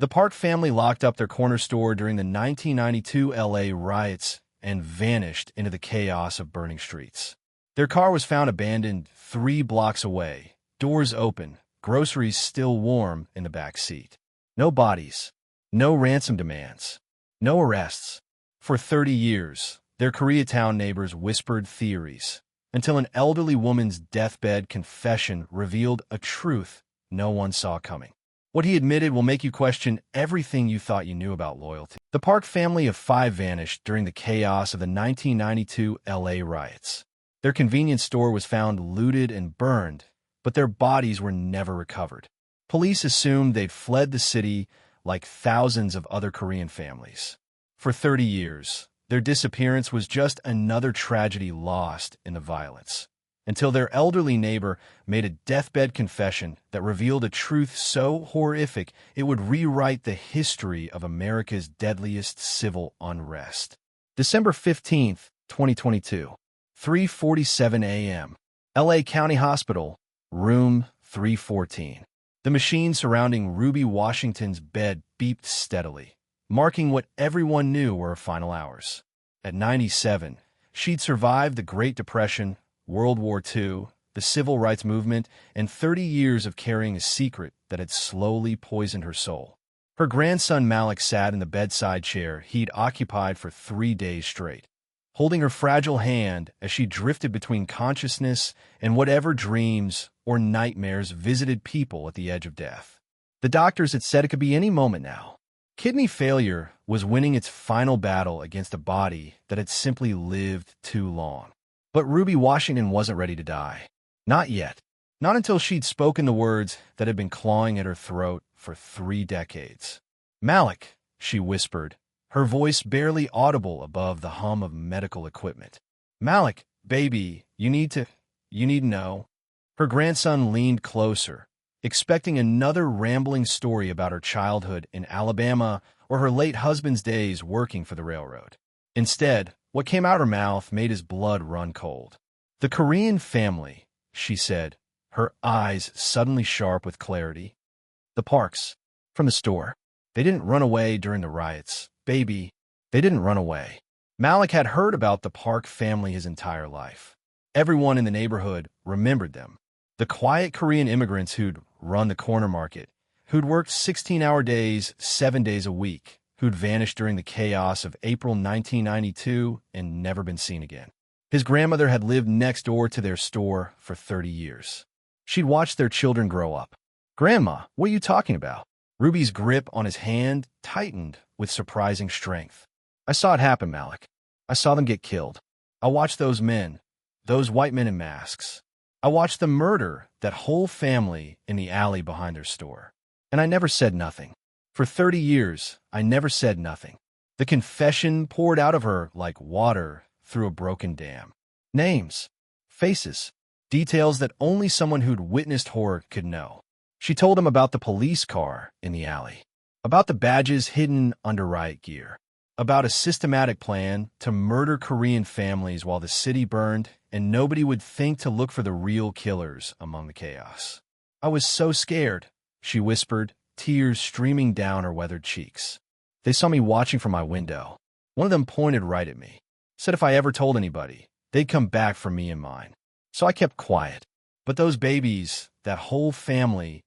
The Park family locked up their corner store during the 1992 LA riots and vanished into the chaos of burning streets. Their car was found abandoned 3 blocks away, doors open, groceries still warm in the back seat. No bodies, no ransom demands, no arrests. For 30 years, their Koreatown neighbors whispered theories, until an elderly woman's deathbed confession revealed a truth no one saw coming. What he admitted will make you question everything you thought you knew about loyalty. The Park family of 5 vanished during the chaos of the 1992 LA riots. Their convenience store was found looted and burned, but their bodies were never recovered. Police assumed they'd fled the city like thousands of other Korean families. For 30 years, their disappearance was just another tragedy lost in the violence, until their elderly neighbor made a deathbed confession that revealed a truth so horrific it would rewrite the history of America's deadliest civil unrest. December 15, 2022, 3:47 a.m. LA County Hospital, room 314. The machine surrounding Ruby Washington's bed beeped steadily, marking what everyone knew were her final hours. At 97, she'd survived the Great Depression, World War II, the Civil Rights Movement, and 30 years of carrying a secret that had slowly poisoned her soul. Her grandson Malik sat in the bedside chair he'd occupied for 3 days straight, holding her fragile hand as she drifted between consciousness and whatever dreams or nightmares visited people at the edge of death. The doctors had said it could be any moment now. Kidney failure was winning its final battle against a body that had simply lived too long. But Ruby Washington wasn't ready to die. Not yet. Not until she'd spoken the words that had been clawing at her throat for 3 decades. "Malik," she whispered, her voice barely audible above the hum of medical equipment. "Malik, baby, you need to know." Her grandson leaned closer, expecting another rambling story about her childhood in Alabama or her late husband's days working for the railroad. Instead, what came out her mouth made his blood run cold. "The Korean family," she said, her eyes suddenly sharp with clarity. "The Parks. From the store. They didn't run away during the riots. Baby, they didn't run away." Malik had heard about the Park family his entire life. Everyone in the neighborhood remembered them. The quiet Korean immigrants who'd run the corner market, who'd worked 16-hour days, 7 days a week, who'd vanished during the chaos of April 1992 and never been seen again. His grandmother had lived next door to their store for 30 years. She'd watched their children grow up. "Grandma, what are you talking about?" Ruby's grip on his hand tightened with surprising strength. "I saw it happen, Malik. I saw them get killed. I watched those men, those white men in masks. I watched them murder that whole family in the alley behind their store. And I never said nothing. For 30 years, I never said nothing." The confession poured out of her like water through a broken dam. Names, faces, details that only someone who'd witnessed horror could know. She told him about the police car in the alley, about the badges hidden under riot gear, about a systematic plan to murder Korean families while the city burned and nobody would think to look for the real killers among the chaos. "I was so scared," she whispered, tears streaming down her weathered cheeks. "They saw me watching from my window. One of them pointed right at me, said if I ever told anybody, they'd come back for me and mine. So I kept quiet. But those babies, that whole family,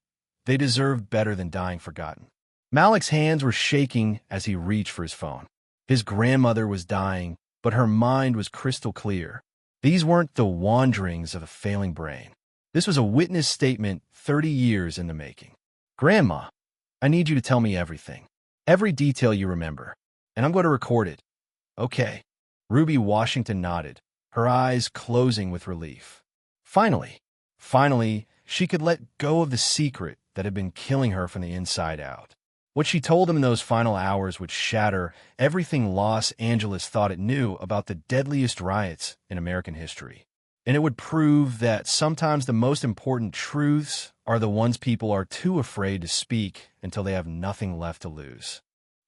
they deserved better than dying forgotten." Malik's hands were shaking as he reached for his phone. His grandmother was dying, but her mind was crystal clear. These weren't the wanderings of a failing brain. This was a witness statement 30 years in the making. "Grandma, I need you to tell me everything. Every detail you remember. And I'm going to record it." "Okay." Ruby Washington nodded, her eyes closing with relief. Finally, she could let go of the secret that had been killing her from the inside out. What she told him in those final hours would shatter everything Los Angeles thought it knew about the deadliest riots in American history. And it would prove that sometimes the most important truths are the ones people are too afraid to speak until they have nothing left to lose.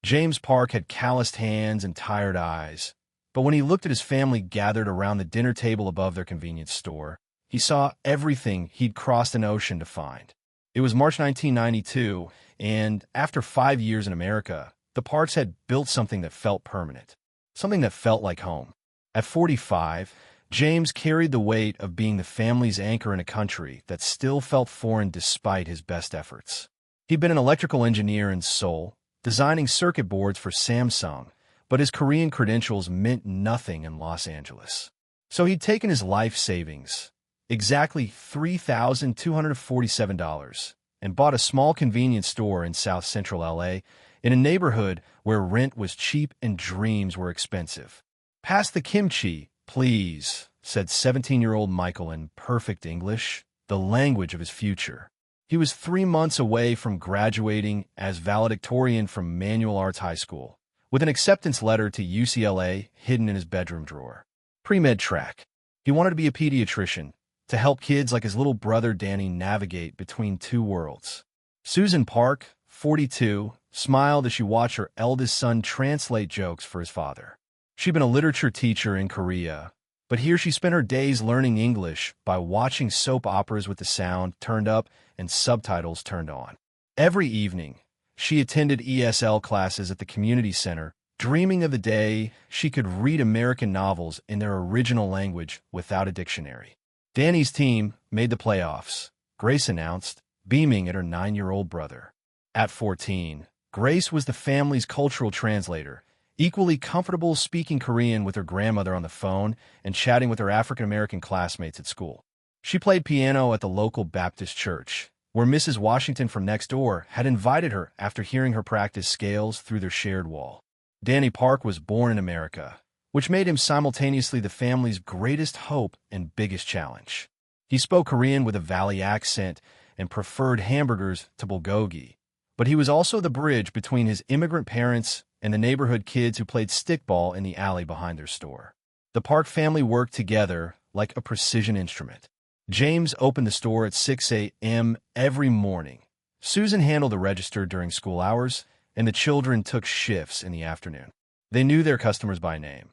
James Park had calloused hands and tired eyes, but when he looked at his family gathered around the dinner table above their convenience store, he saw everything he'd crossed an ocean to find. It was March 1992, and after 5 years in America, the Parks had built something that felt permanent, something that felt like home. At 45, James carried the weight of being the family's anchor in a country that still felt foreign despite his best efforts. He'd been an electrical engineer in Seoul, designing circuit boards for Samsung, but his Korean credentials meant nothing in Los Angeles. So he'd taken his life savings, exactly $3,247, and bought a small convenience store in South Central LA, in a neighborhood where rent was cheap and dreams were expensive. "Pass the kimchi, please," said 17-year-old Michael in perfect English, the language of his future. He was 3 months away from graduating as valedictorian from Manual Arts High School, with an acceptance letter to UCLA hidden in his bedroom drawer. Pre-med track. He wanted to be a pediatrician, to help kids like his little brother Danny navigate between two worlds. Susan Park, 42, smiled as she watched her eldest son translate jokes for his father. She'd been a literature teacher in Korea, but here she spent her days learning English by watching soap operas with the sound turned up and subtitles turned on. Every evening, she attended ESL classes at the community center, dreaming of the day she could read American novels in their original language without a dictionary. Danny's team made the playoffs, Grace announced, beaming at her 9-year-old brother. At 14, Grace was the family's cultural translator, equally comfortable speaking Korean with her grandmother on the phone and chatting with her African-American classmates at school. She played piano at the local Baptist church, where Mrs. Washington from next door had invited her after hearing her practice scales through their shared wall. Danny Park was born in America, which made him simultaneously the family's greatest hope and biggest challenge. He spoke Korean with a Valley accent and preferred hamburgers to bulgogi, but he was also the bridge between his immigrant parents and the neighborhood kids who played stickball in the alley behind their store. The Park family worked together like a precision instrument. James opened the store at 6 a.m. every morning. Susan handled the register during school hours, and the children took shifts in the afternoon. They knew their customers by name.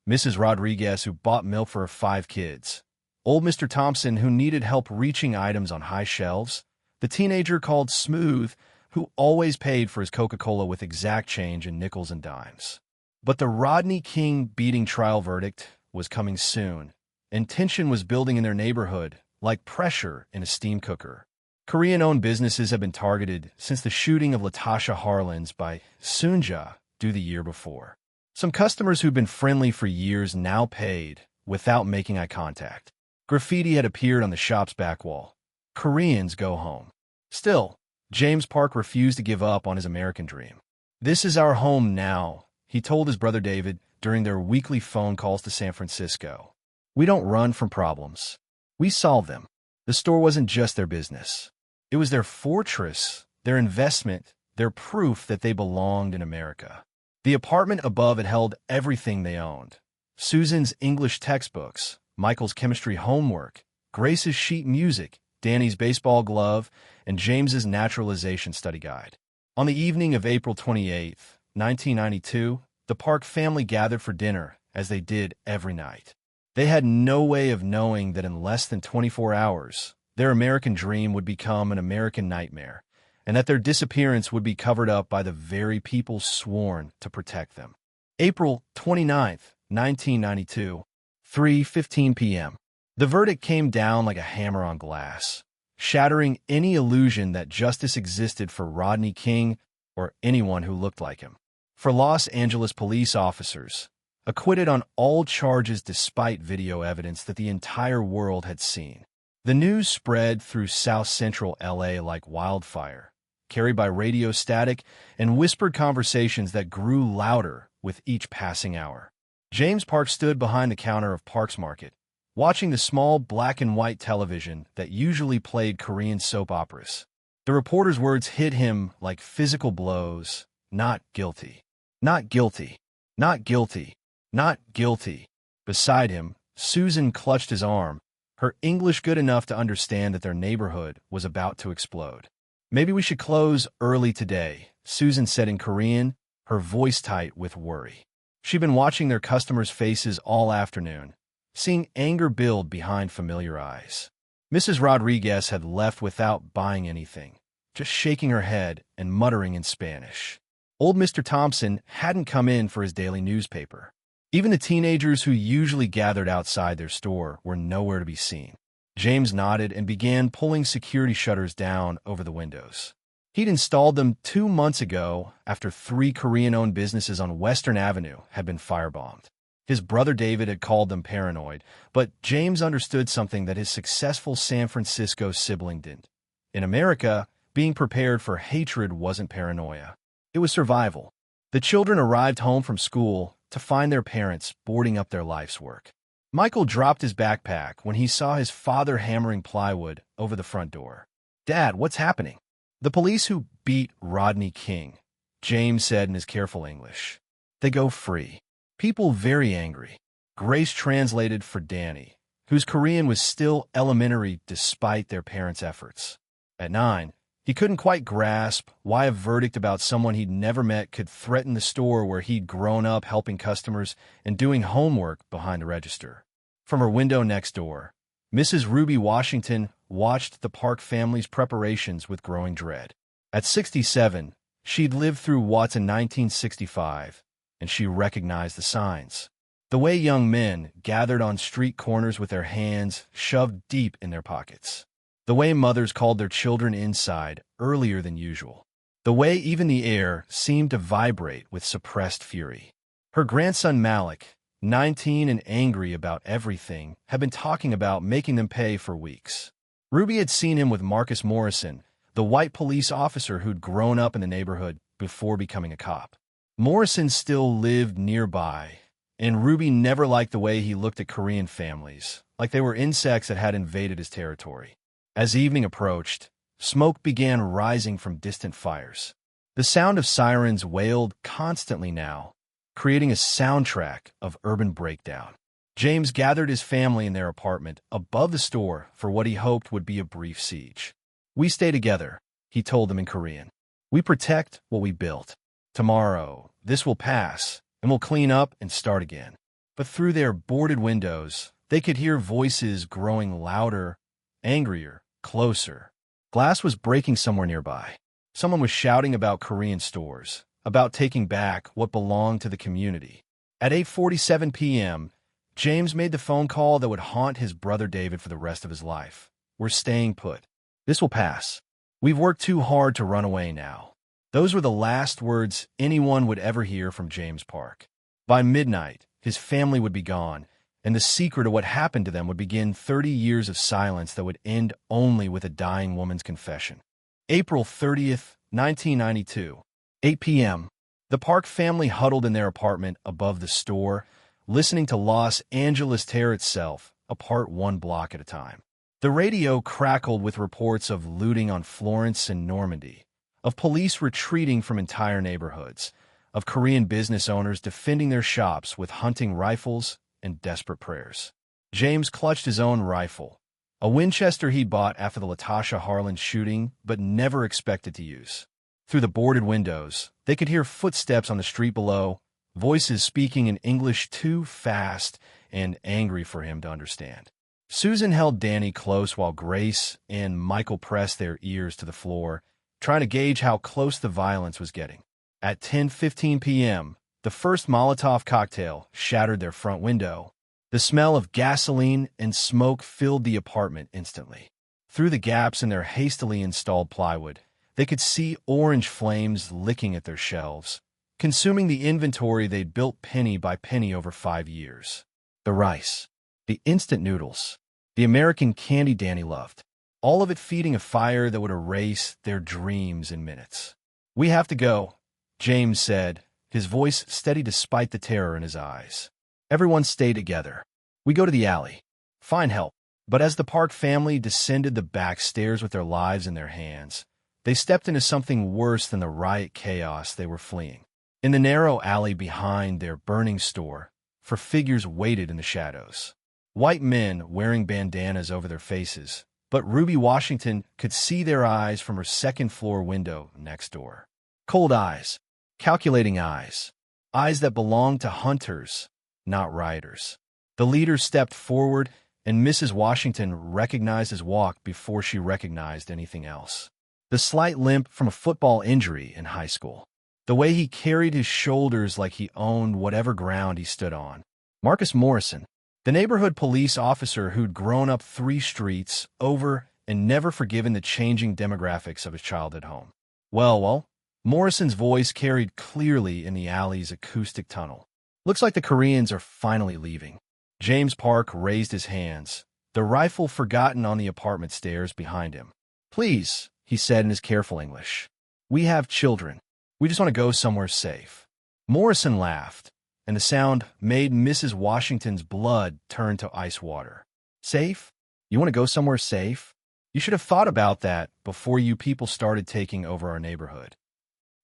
Mrs. Rodriguez, who bought milk for her 5 kids. Old Mr. Thompson, who needed help reaching items on high shelves. The teenager called Smooth, who always paid for his Coca-Cola with exact change in nickels and dimes. But the Rodney King beating trial verdict was coming soon, and tension was building in their neighborhood like pressure in a steam cooker. Korean-owned businesses have been targeted since the shooting of Latasha Harlins by Sunja the year before. Some customers who'd been friendly for years now paid without making eye contact. Graffiti had appeared on the shop's back wall. "Koreans go home." Still, James Park refused to give up on his American dream. "This is our home now," he told his brother David during their weekly phone calls to San Francisco. "We don't run from problems. We solve them." The store wasn't just their business. It was their fortress, their investment, their proof that they belonged in America. The apartment above had held everything they owned. Susan's English textbooks, Michael's chemistry homework, Grace's sheet music, Danny's baseball glove, and James's naturalization study guide. On the evening of April 28, 1992, the Park family gathered for dinner, as they did every night. They had no way of knowing that in less than 24 hours, their American dream would become an American nightmare, and that their disappearance would be covered up by the very people sworn to protect them. April 29, 1992, 3:15 p.m. The verdict came down like a hammer on glass, shattering any illusion that justice existed for Rodney King or anyone who looked like him. For Los Angeles police officers, acquitted on all charges despite video evidence that the entire world had seen. The news spread through South Central LA like wildfire, carried by radio static and whispered conversations that grew louder with each passing hour. James Park stood behind the counter of Park's Market, watching the small black and white television that usually played Korean soap operas. The reporter's words hit him like physical blows. "Not guilty. Not guilty. Not guilty. Not guilty." Beside him, Susan clutched his arm, her English good enough to understand that their neighborhood was about to explode. "Maybe we should close early today," Susan said in Korean, her voice tight with worry. She'd been watching their customers' faces all afternoon, seeing anger build behind familiar eyes. Mrs. Rodriguez had left without buying anything, just shaking her head and muttering in Spanish. Old Mr. Thompson hadn't come in for his daily newspaper. Even the teenagers who usually gathered outside their store were nowhere to be seen. James nodded and began pulling security shutters down over the windows. He'd installed them 2 months ago after 3 Korean-owned businesses on Western Avenue had been firebombed. His brother David had called them paranoid, but James understood something that his successful San Francisco sibling didn't. In America, being prepared for hatred wasn't paranoia. It was survival. The children arrived home from school to find their parents boarding up their life's work. Michael dropped his backpack when he saw his father hammering plywood over the front door. "Dad, what's happening?" "The police who beat Rodney King," James said in his careful English. "They go free." People very angry. Grace translated for Danny, whose Korean was still elementary despite their parents' efforts. At 9, he couldn't quite grasp why a verdict about someone he'd never met could threaten the store where he'd grown up helping customers and doing homework behind a register. From her window next door, Mrs. Ruby Washington watched the Park family's preparations with growing dread. At 67, she'd lived through Watts in 1965, and she recognized the signs. The way young men gathered on street corners with their hands shoved deep in their pockets. The way mothers called their children inside earlier than usual. The way even the air seemed to vibrate with suppressed fury. Her grandson Malik, 19 and angry about everything, had been talking about making them pay for weeks. Ruby had seen him with Marcus Morrison, the white police officer who'd grown up in the neighborhood before becoming a cop. Morrison still lived nearby, and Ruby never liked the way he looked at Korean families, like they were insects that had invaded his territory. As evening approached, smoke began rising from distant fires. The sound of sirens wailed constantly now, creating a soundtrack of urban breakdown. James gathered his family in their apartment above the store for what he hoped would be a brief siege. "We stay together," he told them in Korean. "We protect what we built. Tomorrow, this will pass, and we'll clean up and start again." But through their boarded windows, they could hear voices growing louder, angrier, closer. Glass was breaking somewhere nearby. Someone was shouting about Korean stores, about taking back what belonged to the community. At 8:47 p.m., James made the phone call that would haunt his brother David for the rest of his life. "We're staying put. This will pass. We've worked too hard to run away now." Those were the last words anyone would ever hear from James Park. By midnight, his family would be gone, and the secret of what happened to them would begin 30 years of silence that would end only with a dying woman's confession. April 30th, 1992, 8 p.m. The Park family huddled in their apartment above the store, listening to Los Angeles tear itself apart 1 block at a time. The radio crackled with reports of looting on Florence and Normandy, of police retreating from entire neighborhoods, of Korean business owners defending their shops with hunting rifles and desperate prayers. James clutched his own rifle, a Winchester he'd bought after the Latasha Harlan shooting but never expected to use. Through the boarded windows, they could hear footsteps on the street below, voices speaking in English too fast and angry for him to understand. Susan held Danny close while Grace and Michael pressed their ears to the floor, trying to gauge how close the violence was getting. At 10:15 p.m., the first Molotov cocktail shattered their front window. The smell of gasoline and smoke filled the apartment instantly. Through the gaps in their hastily installed plywood, they could see orange flames licking at their shelves, consuming the inventory they'd built penny by penny over 5 years. The rice, the instant noodles, the American candy Danny loved, all of it feeding a fire that would erase their dreams in minutes. "We have to go," James said, his voice steady despite the terror in his eyes. Everyone stay together. "We go to the alley. Find help." But as the Park family descended the back stairs with their lives in their hands, they stepped into something worse than the riot chaos they were fleeing. In the narrow alley behind their burning store, for figures waited in the shadows. White men wearing bandanas over their faces, but Ruby Washington could see their eyes from her second-floor window next door. Cold eyes, calculating eyes, eyes that belonged to hunters, not rioters. The leader stepped forward, and Mrs. Washington recognized his walk before she recognized anything else. The slight limp from a football injury in high school. The way he carried his shoulders like he owned whatever ground he stood on. Marcus Morrison, the neighborhood police officer who'd grown up 3 streets over and never forgiven the changing demographics of his childhood home. Well, Morrison's voice carried clearly in the alley's acoustic tunnel. Looks like the Koreans are finally leaving. James Park raised his hands, the rifle forgotten on the apartment stairs behind him. Please, he said in his careful English. We have children. We just want to go somewhere safe. Morrison laughed, and the sound made Mrs. Washington's blood turn to ice water. Safe? You want to go somewhere safe? You should have thought about that before you people started taking over our neighborhood.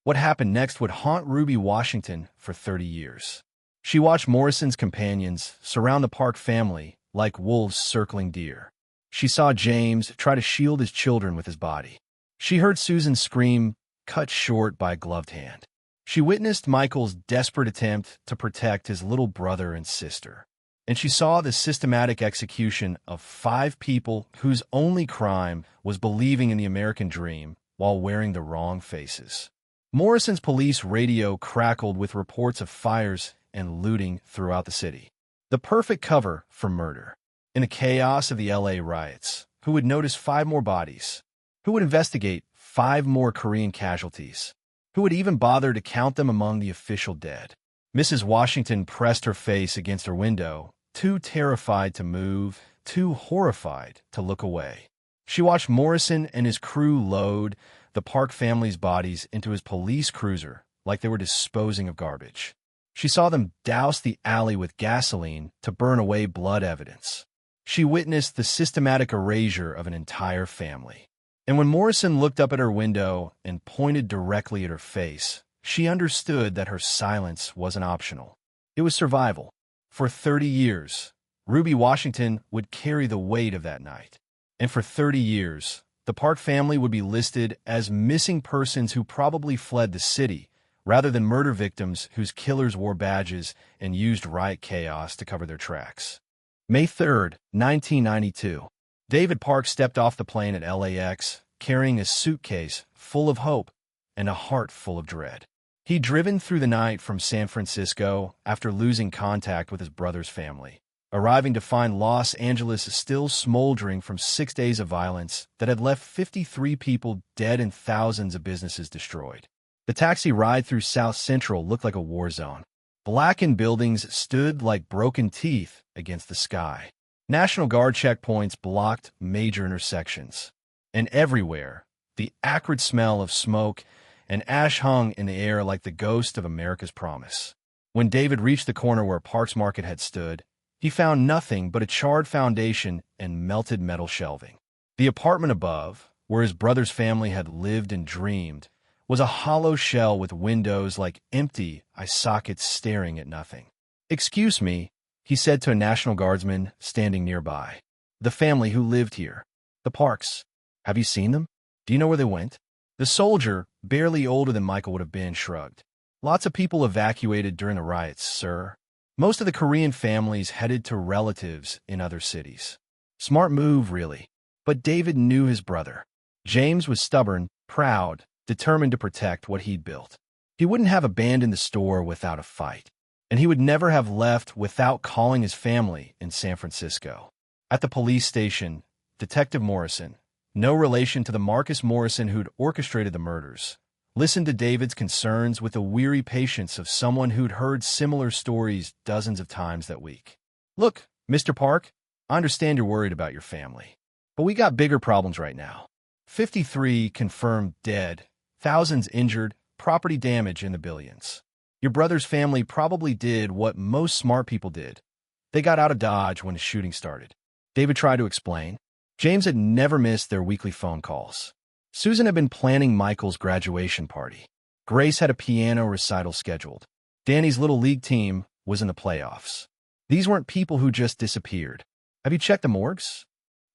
What happened next would haunt Ruby Washington for 30 years. She watched Morrison's companions surround the Park family like wolves circling deer. She saw James try to shield his children with his body. She heard Susan's scream cut short by a gloved hand. She witnessed Michael's desperate attempt to protect his little brother and sister. And she saw the systematic execution of 5 people whose only crime was believing in the American dream while wearing the wrong faces. Morrison's police radio crackled with reports of fires and looting throughout the city. The perfect cover for murder. In the chaos of the LA riots, who would notice 5 more bodies? Who would investigate 5 more Korean casualties? Who would even bother to count them among the official dead? Mrs. Washington pressed her face against her window, too terrified to move, too horrified to look away. She watched Morrison and his crew load the Park family's bodies into his police cruiser like they were disposing of garbage. She saw them douse the alley with gasoline to burn away blood evidence. She witnessed the systematic erasure of an entire family. And when Morrison looked up at her window and pointed directly at her face, she understood that her silence wasn't optional. It was survival. For 30 years, Ruby Washington would carry the weight of that night. And for 30 years, the Park family would be listed as missing persons who probably fled the city, rather than murder victims whose killers wore badges and used riot chaos to cover their tracks. May 3, 1992. David Park stepped off the plane at LAX, carrying a suitcase full of hope and a heart full of dread. He'd driven through the night from San Francisco after losing contact with his brother's family, arriving to find Los Angeles still smoldering from 6 days of violence that had left 53 people dead and thousands of businesses destroyed. The taxi ride through South Central looked like a war zone. Blackened buildings stood like broken teeth against the sky. National Guard checkpoints blocked major intersections. And everywhere, the acrid smell of smoke and ash hung in the air like the ghost of America's promise. When David reached the corner where Parks Market had stood, he found nothing but a charred foundation and melted metal shelving. The apartment above, where his brother's family had lived and dreamed, was a hollow shell with windows like empty eye sockets staring at nothing. "Excuse me," he said to a National Guardsman standing nearby. "The family who lived here. The Parks. Have you seen them? Do you know where they went?" The soldier, barely older than Michael would have been, shrugged. "Lots of people evacuated during the riots, sir. Most of the Korean families headed to relatives in other cities. Smart move, really. But David knew his brother. James was stubborn, proud, determined to protect what he'd built. He wouldn't have abandoned the store without a fight. And he would never have left without calling his family in San Francisco. At the police station, Detective Morrison, no relation to the Marcus Morrison who'd orchestrated the murders, listened to David's concerns with the weary patience of someone who'd heard similar stories dozens of times that week. "Look, Mr. Park, I understand you're worried about your family. But we got bigger problems right now. 53 confirmed dead, thousands injured, property damage in the billions. Your brother's family probably did what most smart people did. They got out of Dodge when the shooting started." David tried to explain. James had never missed their weekly phone calls. Susan had been planning Michael's graduation party. Grace had a piano recital scheduled. Danny's little league team was in the playoffs. These weren't people who just disappeared. "Have you checked the morgues?"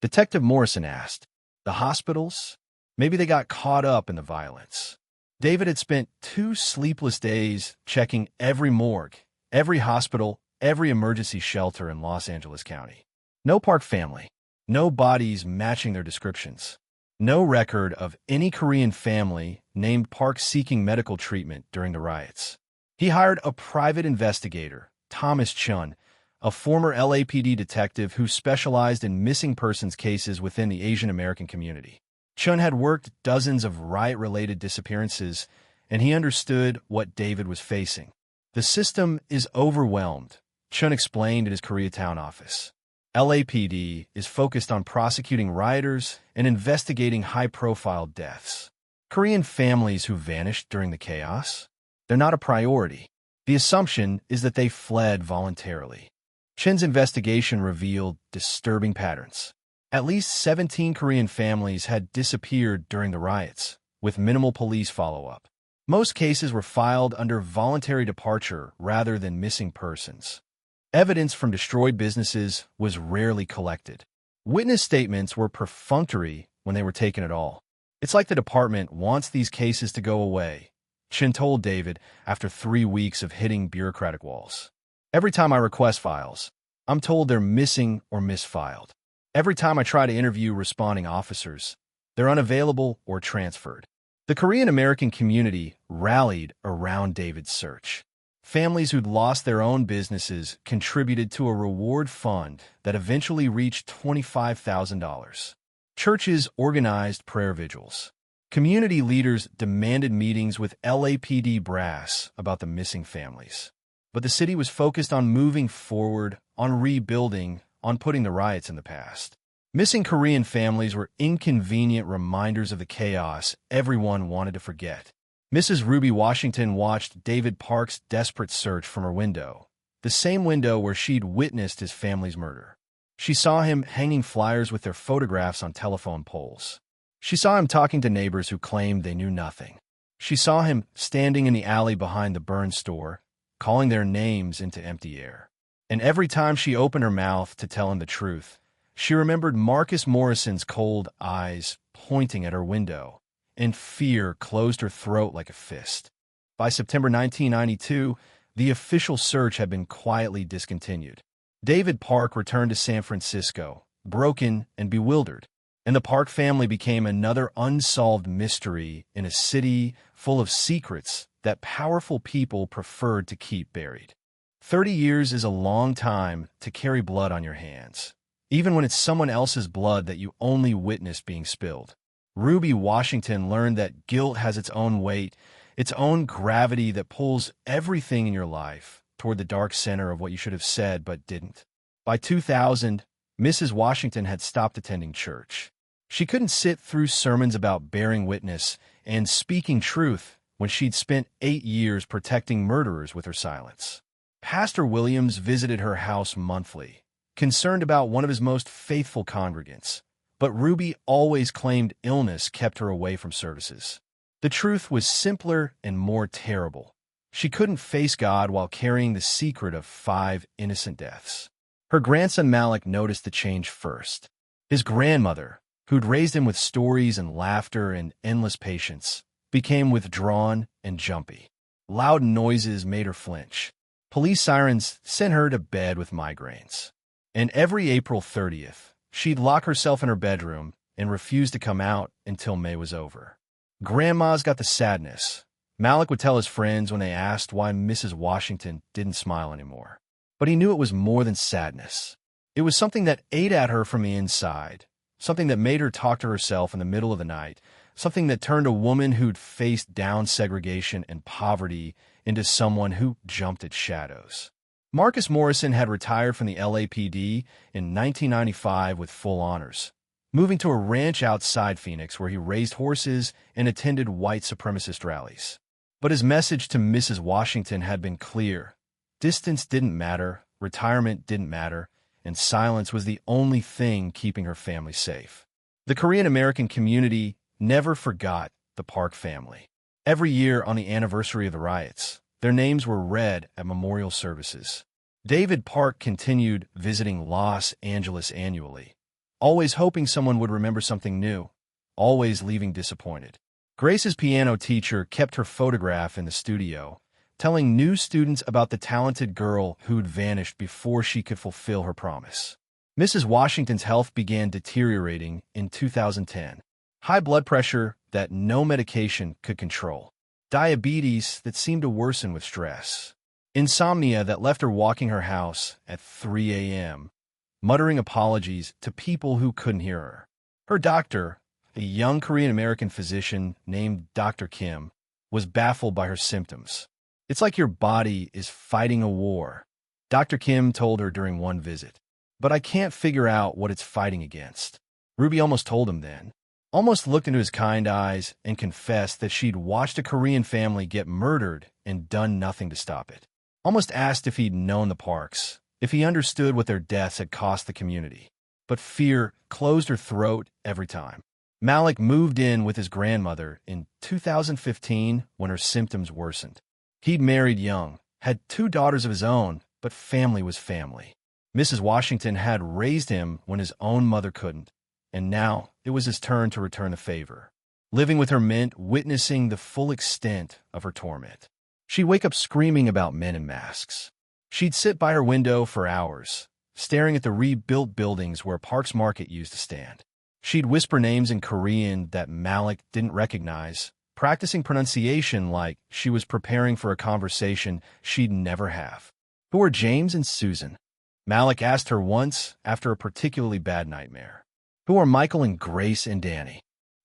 Detective Morrison asked. "The hospitals? Maybe they got caught up in the violence." David had spent 2 sleepless days checking every morgue, every hospital, every emergency shelter in Los Angeles County. No Park family. No bodies matching their descriptions. No record of any Korean family named Park seeking medical treatment during the riots. He hired a private investigator, Thomas Chun, a former LAPD detective who specialized in missing persons cases within the Asian American community. Chun had worked dozens of riot-related disappearances, and he understood what David was facing. The system is overwhelmed, Chun explained in his Koreatown office. LAPD is focused on prosecuting rioters and investigating high-profile deaths. Korean families who vanished during the chaos? They're not a priority. The assumption is that they fled voluntarily. Chin's investigation revealed disturbing patterns. At least 17 Korean families had disappeared during the riots, with minimal police follow-up. Most cases were filed under voluntary departure rather than missing persons. Evidence from destroyed businesses was rarely collected. Witness statements were perfunctory when they were taken at all. It's like the department wants these cases to go away, Chin told David after 3 weeks of hitting bureaucratic walls. Every time I request files, I'm told they're missing or misfiled. Every time I try to interview responding officers, they're unavailable or transferred. The Korean American community rallied around David's search. Families who'd lost their own businesses contributed to a reward fund that eventually reached $25,000. Churches organized prayer vigils. Community leaders demanded meetings with LAPD brass about the missing families. But the city was focused on moving forward, on rebuilding, on putting the riots in the past. Missing Korean families were inconvenient reminders of the chaos everyone wanted to forget. Mrs. Ruby Washington watched David Park's desperate search from her window, the same window where she'd witnessed his family's murder. She saw him hanging flyers with their photographs on telephone poles. She saw him talking to neighbors who claimed they knew nothing. She saw him standing in the alley behind the burned store, calling their names into empty air. And every time she opened her mouth to tell him the truth, she remembered Marcus Morrison's cold eyes pointing at her window, and fear closed her throat like a fist. By September 1992, the official search had been quietly discontinued. David Park returned to San Francisco, broken and bewildered, and the Park family became another unsolved mystery in a city full of secrets that powerful people preferred to keep buried. 30 years is a long time to carry blood on your hands, even when it's someone else's blood that you only witnessed being spilled. Ruby Washington learned that guilt has its own weight, its own gravity that pulls everything in your life toward the dark center of what you should have said but didn't. By 2000, Mrs. Washington had stopped attending church. She couldn't sit through sermons about bearing witness and speaking truth when she'd spent 8 years protecting murderers with her silence. Pastor Williams visited her house monthly, concerned about one of his most faithful congregants. But Ruby always claimed illness kept her away from services. The truth was simpler and more terrible. She couldn't face God while carrying the secret of 5 innocent deaths. Her grandson Malik noticed the change first. His grandmother, who'd raised him with stories and laughter and endless patience, became withdrawn and jumpy. Loud noises made her flinch. Police sirens sent her to bed with migraines. And every April 30th, she'd lock herself in her bedroom and refuse to come out until May was over. Grandma's got the sadness. Malik would tell his friends when they asked why Mrs. Washington didn't smile anymore. But he knew it was more than sadness. It was something that ate at her from the inside, something that made her talk to herself in the middle of the night, something that turned a woman who'd faced down segregation and poverty into someone who jumped at shadows. Marcus Morrison had retired from the LAPD in 1995 with full honors, moving to a ranch outside Phoenix where he raised horses and attended white supremacist rallies. But his message to Mrs. Washington had been clear. Distance didn't matter, retirement didn't matter, and silence was the only thing keeping her family safe. The Korean American community never forgot the Park family. Every year on the anniversary of the riots, their names were read at memorial services. David Park continued visiting Los Angeles annually, always hoping someone would remember something new, always leaving disappointed. Grace's piano teacher kept her photograph in the studio, telling new students about the talented girl who'd vanished before she could fulfill her promise. Mrs. Washington's health began deteriorating in 2010. High blood pressure that no medication could control. Diabetes that seemed to worsen with stress. Insomnia that left her walking her house at 3 a.m., muttering apologies to people who couldn't hear her. Her doctor, a young Korean-American physician named Dr. Kim, was baffled by her symptoms. "It's like your body is fighting a war," Dr. Kim told her during one visit. "But I can't figure out what it's fighting against." Ruby almost told him then. Almost looked into his kind eyes and confessed that she'd watched a Korean family get murdered and done nothing to stop it. Almost asked if he'd known the Parks, if he understood what their deaths had cost the community. But fear closed her throat every time. Malik moved in with his grandmother in 2015 when her symptoms worsened. He'd married young, had 2 daughters of his own, but family was family. Mrs. Washington had raised him when his own mother couldn't, and now it was his turn to return the favor. Living with her meant witnessing the full extent of her torment. She'd wake up screaming about men in masks. She'd sit by her window for hours, staring at the rebuilt buildings where Parks Market used to stand. She'd whisper names in Korean that Malik didn't recognize, practicing pronunciation like she was preparing for a conversation she'd never have. "Who are James and Susan?" Malik asked her once after a particularly bad nightmare. "Who are Michael and Grace and Danny?"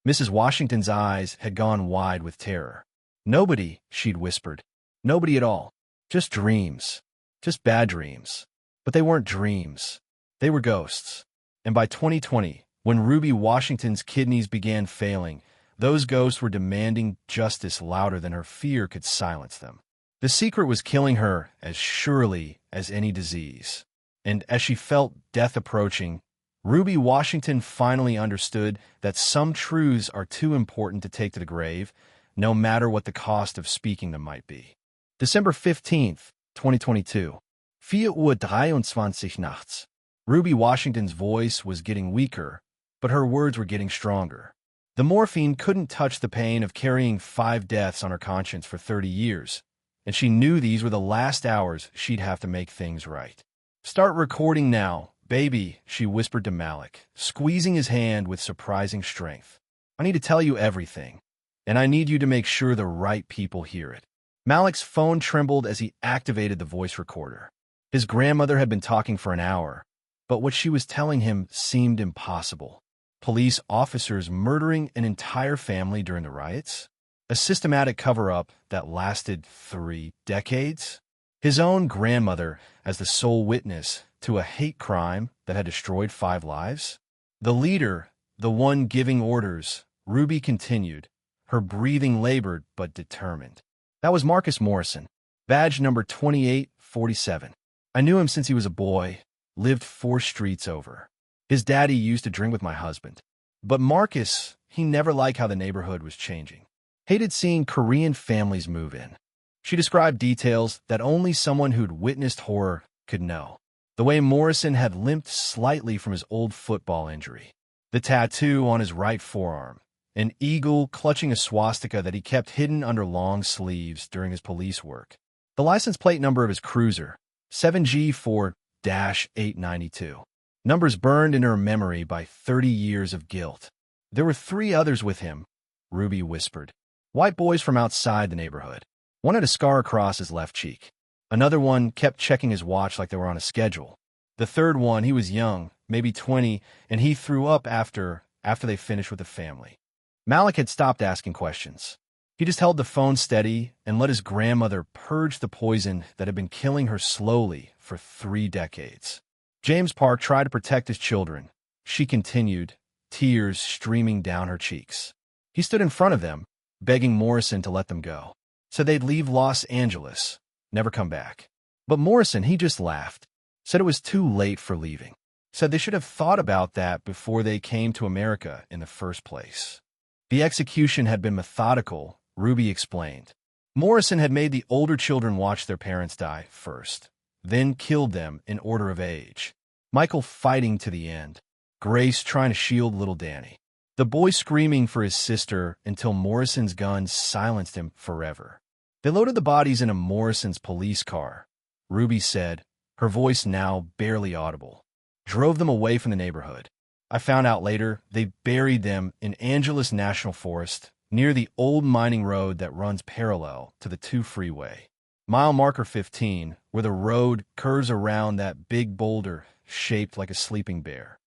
Mrs. Washington's eyes had gone wide with terror. "Nobody," she'd whispered. "Nobody at all. Just dreams. Just bad dreams." But they weren't dreams. They were ghosts. And by 2020, when Ruby Washington's kidneys began failing, those ghosts were demanding justice louder than her fear could silence them. The secret was killing her as surely as any disease. And as she felt death approaching, Ruby Washington finally understood that some truths are too important to take to the grave, no matter what the cost of speaking them might be. December 15th, 2022. 4:23 Uhr nachts. Ruby Washington's voice was getting weaker, but her words were getting stronger. The morphine couldn't touch the pain of carrying 5 deaths on her conscience for 30 years, and she knew these were the last hours she'd have to make things right. "Start recording now, baby," she whispered to Malik, squeezing his hand with surprising strength. "I need to tell you everything, and I need you to make sure the right people hear it." Malik's phone trembled as he activated the voice recorder. His grandmother had been talking for an hour, but what she was telling him seemed impossible. Police officers murdering an entire family during the riots? A systematic cover-up that lasted 3 decades? His own grandmother as the sole witness to a hate crime that had destroyed 5 lives? The leader, the one giving orders, Ruby continued, her breathing labored but determined. That was Marcus Morrison, badge number 2847. I knew him since he was a boy, lived 4 streets over. His daddy used to drink with my husband. But Marcus, he never liked how the neighborhood was changing. Hated seeing Korean families move in. She described details that only someone who'd witnessed horror could know. The way Morrison had limped slightly from his old football injury. The tattoo on his right forearm. An eagle clutching a swastika that he kept hidden under long sleeves during his police work. The license plate number of his cruiser, 7G4-892. Numbers burned in her memory by 30 years of guilt. There were 3 others with him, Ruby whispered. White boys from outside the neighborhood. One had a scar across his left cheek. Another one kept checking his watch like they were on a schedule. The third one, he was young, maybe 20, and he threw up after they finished with the family. Malik had stopped asking questions. He just held the phone steady and let his grandmother purge the poison that had been killing her slowly for 3 decades. James Park tried to protect his children. She continued, tears streaming down her cheeks. He stood in front of them, begging Morrison to let them go. Said they'd leave Los Angeles, never come back. But Morrison, he just laughed. Said it was too late for leaving. Said they should have thought about that before they came to America in the first place. The execution had been methodical, Ruby explained. Morrison had made the older children watch their parents die first, then killed them in order of age. Michael fighting to the end. Grace trying to shield little Danny. The boy screaming for his sister until Morrison's gun silenced him forever. They loaded the bodies into Morrison's police car, Ruby said, her voice now barely audible. drove them away from the neighborhood. I found out later they buried them in Angeles National Forest near the old mining road that runs parallel to the 2 freeway. Mile marker 15, where the road curves around that big boulder shaped like a sleeping bear.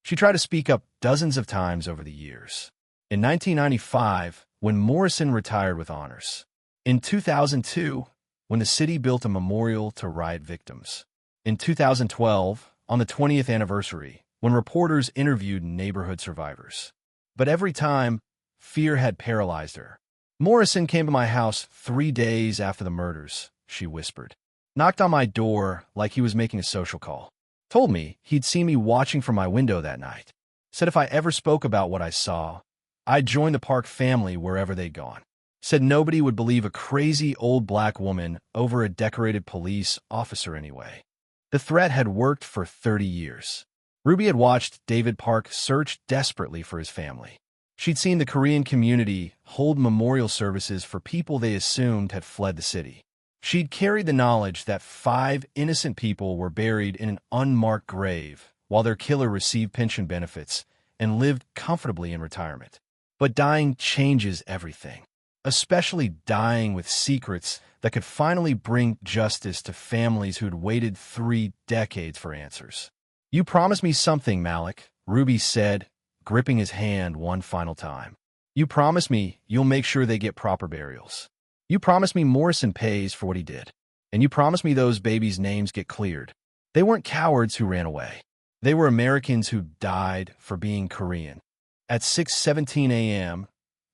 She tried to speak up dozens of times over the years. In 1995, when Morrison retired with honors. In 2002, when the city built a memorial to riot victims. In 2012, on the 20th anniversary, when reporters interviewed neighborhood survivors. But every time, fear had paralyzed her. Morrison came to my house 3 days after the murders, she whispered. Knocked on my door like he was making a social call. Told me he'd seen me watching from my window that night. Said if I ever spoke about what I saw, I'd join the Park family wherever they'd gone. Said nobody would believe a crazy old black woman over a decorated police officer anyway. The threat had worked for 30 years. Ruby had watched David Park search desperately for his family. She'd seen the Korean community hold memorial services for people they assumed had fled the city. She'd carried the knowledge that 5 innocent people were buried in an unmarked grave while their killer received pension benefits and lived comfortably in retirement. But dying changes everything, especially dying with secrets that could finally bring justice to families who'd waited 3 decades for answers. You promised me something, Malik, Ruby said, gripping his hand one final time. You promised me you'll make sure they get proper burials. You promised me Morrison pays for what he did. And you promised me those babies' names get cleared. They weren't cowards who ran away. They were Americans who died for being Korean. At 6:17 a.m.,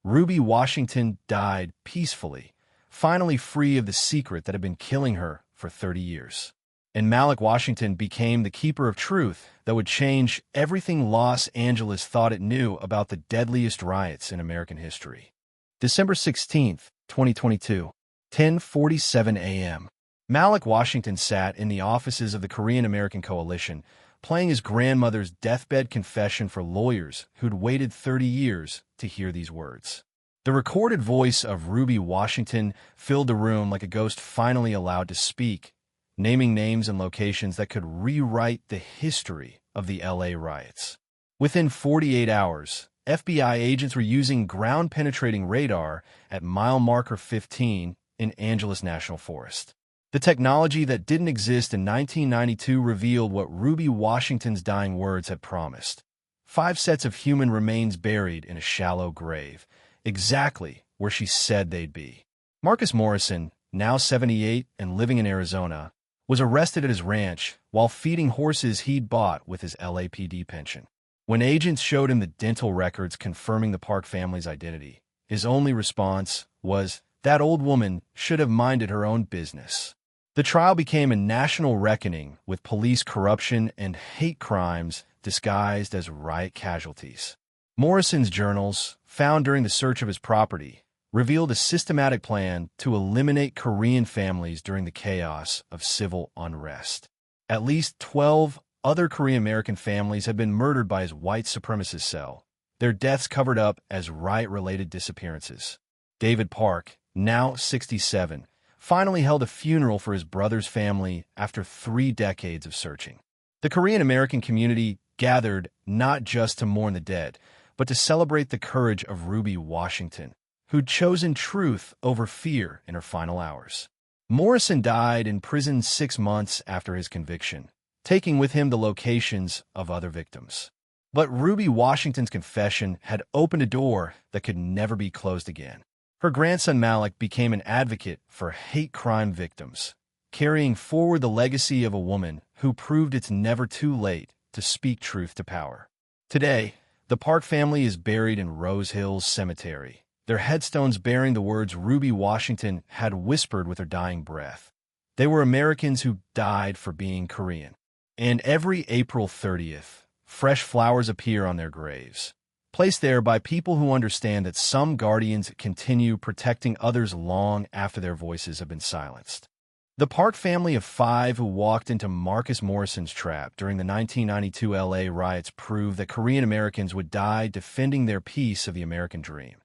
Ruby Washington died peacefully, finally free of the secret that had been killing her for 30 years. And Malik Washington became the keeper of truth that would change everything Los Angeles thought it knew about the deadliest riots in American history. December 16th, 2022, 10:47 a.m. Malik Washington sat in the offices of the Korean American Coalition, playing his grandmother's deathbed confession for lawyers who'd waited 30 years to hear these words. The recorded voice of Ruby Washington filled the room like a ghost finally allowed to speak, naming names and locations that could rewrite the history of the LA riots. Within 48 hours, FBI agents were using ground-penetrating radar at mile marker 15 in Angeles National Forest. The technology that didn't exist in 1992 revealed what Ruby Washington's dying words had promised. 5 sets of human remains buried in a shallow grave, exactly where she said they'd be. Marcus Morrison, now 78 and living in Arizona, was arrested at his ranch while feeding horses he'd bought with his LAPD pension. When agents showed him the dental records confirming the Park family's identity, his only response was, "That old woman should have minded her own business." The trial became a national reckoning with police corruption and hate crimes disguised as riot casualties. Morrison's journals, found during the search of his property, revealed a systematic plan to eliminate Korean families during the chaos of civil unrest. At least 12 other Korean-American families had been murdered by his white supremacist cell, their deaths covered up as riot-related disappearances. David Park, now 67, finally held a funeral for his brother's family after 3 decades of searching. The Korean-American community gathered not just to mourn the dead, but to celebrate the courage of Ruby Washington, who'd chosen truth over fear in her final hours. Morrison died in prison 6 months after his conviction, taking with him the locations of other victims. But Ruby Washington's confession had opened a door that could never be closed again. Her grandson Malik became an advocate for hate crime victims, carrying forward the legacy of a woman who proved it's never too late to speak truth to power. Today, the Park family is buried in Rose Hills Cemetery, their headstones bearing the words Ruby Washington had whispered with her dying breath. They were Americans who died for being Korean. And every April 30th, fresh flowers appear on their graves, placed there by people who understand that some guardians continue protecting others long after their voices have been silenced. The Park family of 5 who walked into Marcus Morrison's trap during the 1992 LA riots proved that Korean Americans would die defending their piece of the American dream.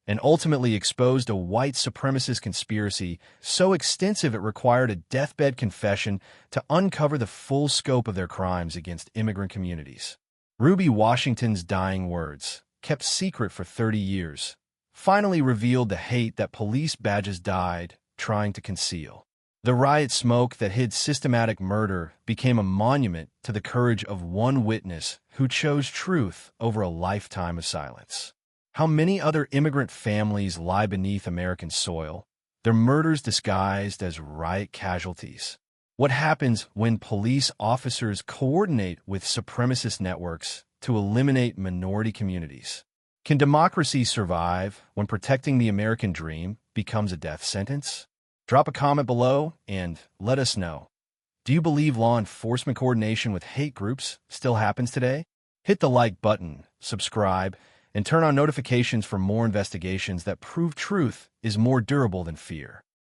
and ultimately exposed a white supremacist conspiracy so extensive it required a deathbed confession to uncover the full scope of their crimes against immigrant communities. Ruby Washington's dying words, kept secret for 30 years, finally revealed the hate that police badges died trying to conceal. The riot smoke that hid systematic murder became a monument to the courage of one witness who chose truth over a lifetime of silence. How many other immigrant families lie beneath American soil, their murders disguised as riot casualties? What happens when police officers coordinate with supremacist networks to eliminate minority communities? Can democracy survive when protecting the American dream becomes a death sentence? Drop a comment below and let us know. Do you believe law enforcement coordination with hate groups still happens today? Hit the like button, subscribe, and turn on notifications for more investigations that prove truth is more durable than fear.